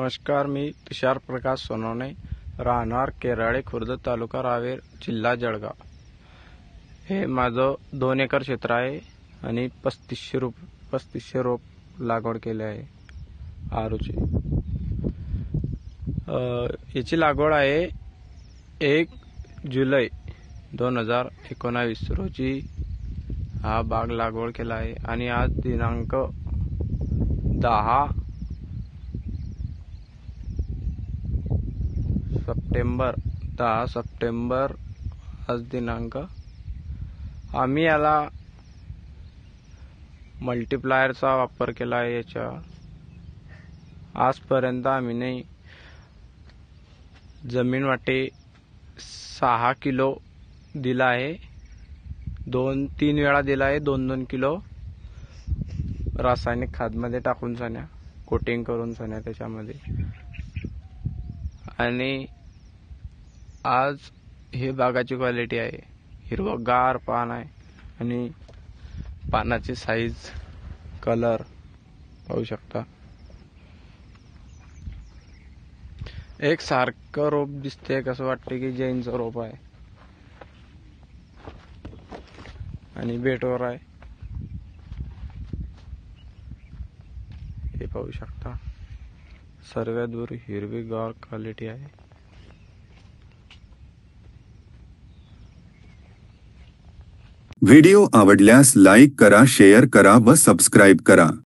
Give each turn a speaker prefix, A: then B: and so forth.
A: नमस्कार, मी तुषार प्रकाश सोनवणे, राहणार केराळे खुर्द, तालुका रावेर, जिल्हा जळगाव। हे माझं 2 एकर क्षेत्र आहे आणि 3500 रोप लागवड केले आहे आरूची। याची लागवड आहे 1 जुलै 2019 रोजी हा बाग लागवड केला आहे आणि आज दिनांक 10 सप्टेंबर आज दिनांक। आम्ही याला मल्टीप्लायरचा वापर केला आहे। याच्या आजपर्यंत आम्ही जमीन वाटे 6 किलो दिला आहे। 2-3 वेळा दिला आहे। 2-2 किलो रासायनिक खाद्यामध्ये टाकून सन्या कोटिंग करून सन्या त्याच्यामध्ये। आणि आज हे बागाची क्वालिटी आहे, हिरवगार पान आहे आणि पानाची साईज, कलर पाहू शकता। एक सारखं रोप दिसते, कसं वाटते की जैनचं रोप आहे आणि बेटवर आहे। हे पाहू शकता, सर्वात हिरवीगार क्वालिटी आहे।
B: व्हिडिओ आवडल्यास लाईक करा, शेअर करा व सबस्क्राइब करा।